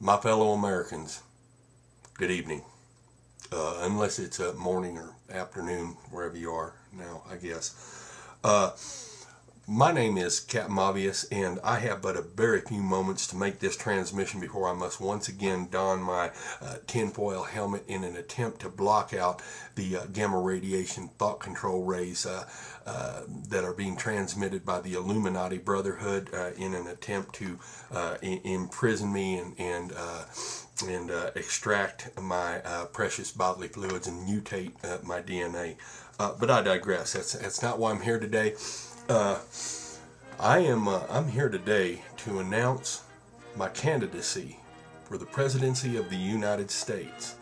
My fellow Americans, good evening. Unless it's morning or afternoon, wherever you are now, I guess. My name is Capn0bvious, and I have but a very few moments to make this transmission before I must once again don my tinfoil helmet in an attempt to block out the gamma radiation thought control rays that are being transmitted by the Illuminati Brotherhood in an attempt to imprison me and extract my precious bodily fluids and mutate my DNA. But I digress. That's not why I'm here today. I'm here today to announce my candidacy for the presidency of the United States,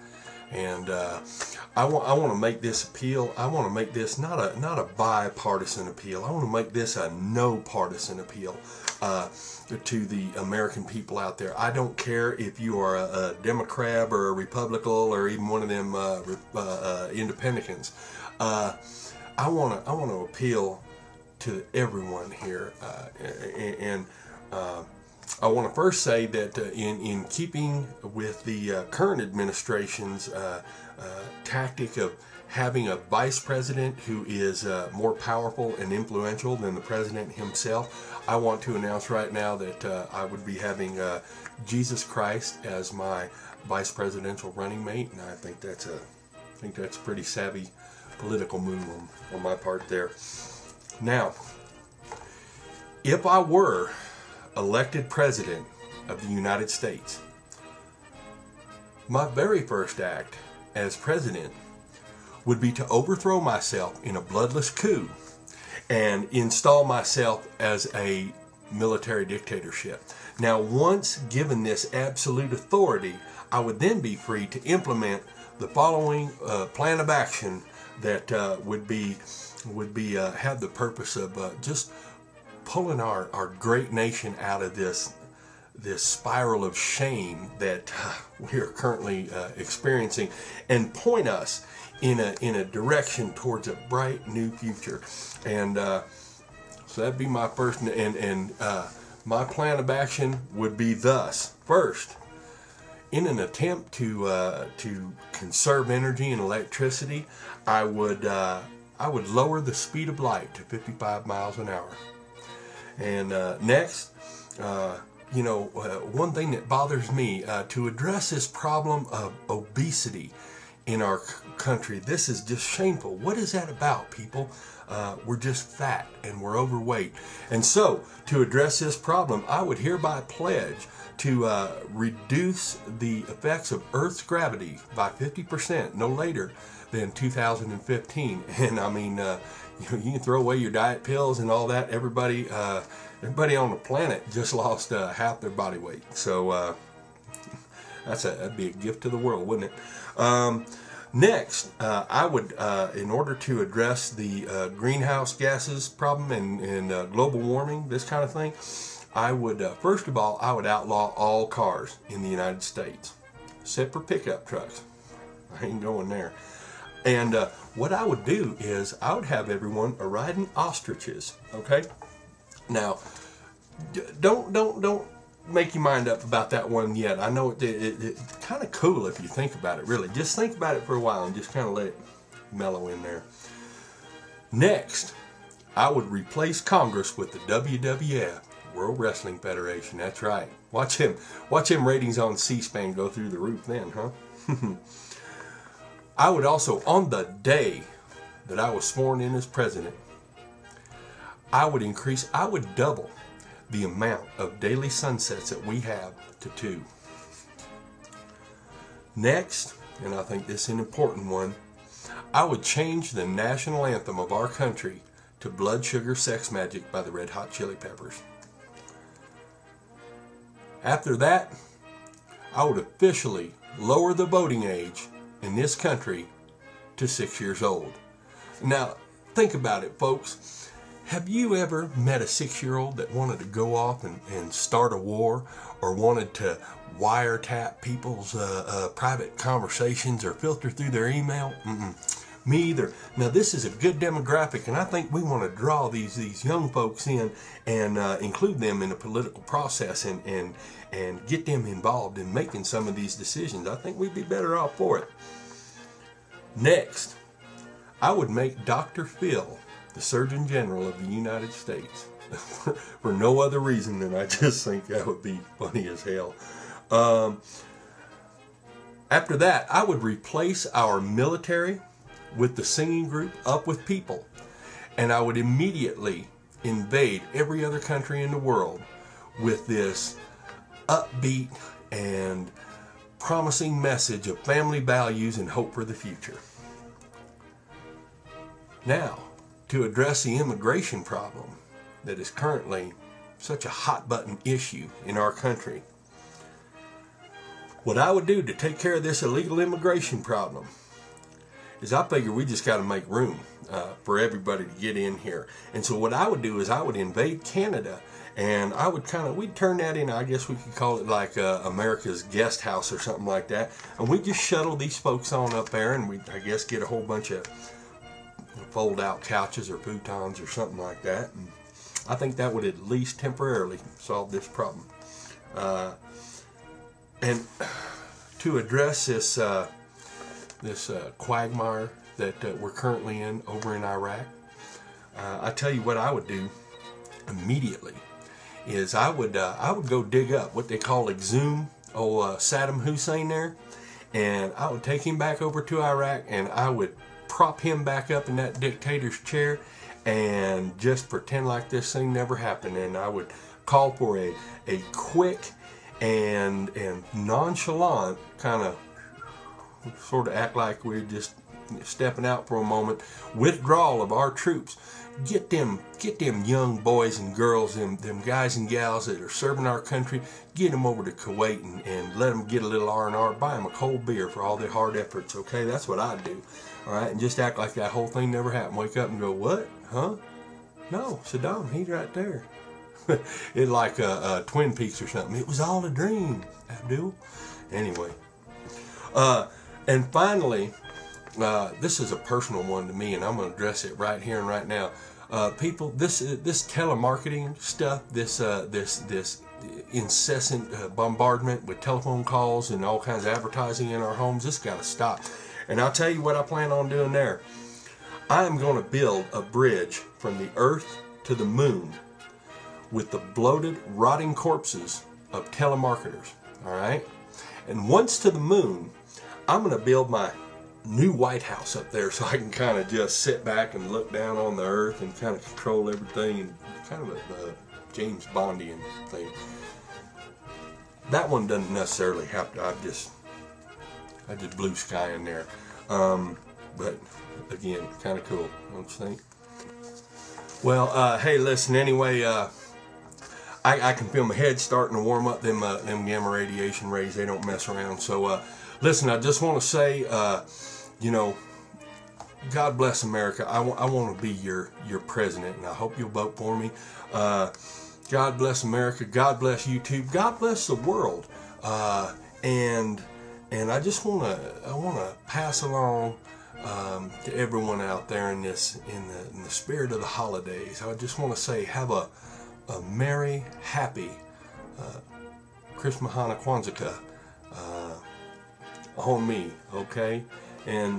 and I want to make this appeal. I want to make this not a bipartisan appeal. I want to make this a no partisan appeal to the American people out there. I don't care if you are a Democrat or a Republican or even one of them independents. I want to appeal to everyone here, and I want to first say that in keeping with the current administration's tactic of having a vice president who is more powerful and influential than the president himself, I want to announce right now that I would be having Jesus Christ as my vice presidential running mate, and I think that's a pretty savvy political move on my part there. Now, if I were elected president of the United States, my very first act as president would be to overthrow myself in a bloodless coup and install myself as a military dictatorship. Now, once given this absolute authority, I would then be free to implement the following plan of action that would have the purpose of just pulling our great nation out of this spiral of shame that we are currently experiencing, and point us in a direction towards a bright new future. And so that'd be my first, and my plan of action would be thus: first, in an attempt to conserve energy and electricity, I would lower the speed of light to 55 miles an hour. And next, one thing that bothers me, to address this problem of obesity in our country. This is just shameful. What is that about, people? We're just fat and we're overweight. And so, to address this problem, I would hereby pledge to reduce the effects of Earth's gravity by 50%, no later than 2015. And I mean, you can throw away your diet pills and all that. Everybody on the planet just lost half their body weight. So that'd be a gift to the world, wouldn't it? Next, I would, in order to address the greenhouse gases problem and global warming, this kind of thing, I would, first of all, I would outlaw all cars in the United States, except for pickup trucks. I ain't going there. And what I would do is I would have everyone riding ostriches. Okay. Now, don't make your mind up about that one yet. I know it's kind of cool if you think about it. Really, just think about it for a while and just kind of let it mellow in there. Next, I would replace Congress with the WWF, World Wrestling Federation. That's right. Watch him ratings on C-SPAN go through the roof then, huh? I would also, on the day that I was sworn in as president, I would double the amount of daily sunsets that we have to 2. Next, and I think this is an important one, I would change the national anthem of our country to Blood Sugar Sex Magic by the Red Hot Chili Peppers. After that, I would officially lower the voting age in this country to 6 years old. Now, think about it, folks. Have you ever met a 6-year-old that wanted to go off and start a war, or wanted to wiretap people's private conversations or filter through their email? Me either. Now this is a good demographic, and I think we want to draw these young folks in and include them in the political process and get them involved in making some of these decisions. I think we'd be better off for it. Next, I would make Dr. Phil the Surgeon General of the United States for no other reason than I just think that would be funny as hell. After that, I would replace our military with the singing group Up With People, and I would immediately invade every other country in the world with this upbeat and promising message of family values and hope for the future. Now, to address the immigration problem that is currently such a hot button issue in our country. What I would do to take care of this illegal immigration problem is I figure we just got to make room for everybody to get in here. And so what I would do is I would invade Canada, and I would we'd turn that in, I guess we could call it like America's guest house or something like that. And we'd just shuttle these folks on up there, and we'd, I guess, get a whole bunch of fold out couches or futons or something like that. And I think that would at least temporarily solve this problem. And to address this quagmire that we're currently in over in Iraq, I tell you what I would do immediately is I would go dig up what they call exhume old Saddam Hussein there, and I would take him back over to Iraq, and I would prop him back up in that dictator's chair and just pretend like this thing never happened. And I would call for a quick and nonchalant kind of sort of act like we're just stepping out for a moment withdrawal of our troops. Get them young boys and girls, them guys and gals that are serving our country, get them over to Kuwait and let them get a little R&R, buy them a cold beer for all their hard efforts, okay? That's what I'd do, all right? And just act like that whole thing never happened. Wake up and go, what? Huh? No, Saddam, he's right there. It's like Twin Peaks or something. It was all a dream, Abdul. Anyway. And finally, this is a personal one to me, and I'm going to address it right here and right now. People, this telemarketing stuff, this incessant bombardment with telephone calls and all kinds of advertising in our homes, this got to stop. And I'll tell you what I plan on doing there. I am going to build a bridge from the earth to the moon with the bloated, rotting corpses of telemarketers, all right? And once to the moon, I'm going to build my new White House up there so I can kind of just sit back and look down on the earth and kind of control everything, and kind of a James Bondian thing. That one doesn't necessarily have to. I just blue sky in there. But again, kind of cool, don't you think? Well, hey, listen, anyway, I can feel my head starting to warm up. Them gamma radiation rays, they don't mess around. So, listen, I just want to say, you know, God bless America. I want to be your president, and I hope you'll vote for me. God bless America. God bless YouTube. God bless the world. And I just want to pass along to everyone out there in the spirit of the holidays. I just want to say, have a merry, happy Christmas, Hanukkah, Kwanzaa on me, okay? And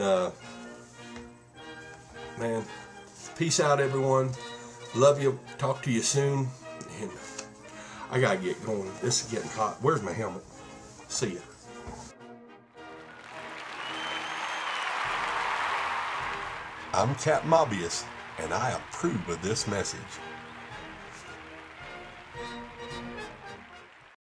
man, peace out, everyone. Love you. Talk to you soon. And I gotta get going. This is getting hot. Where's my helmet? See ya. I'm Capn0bvious, and I approve of this message.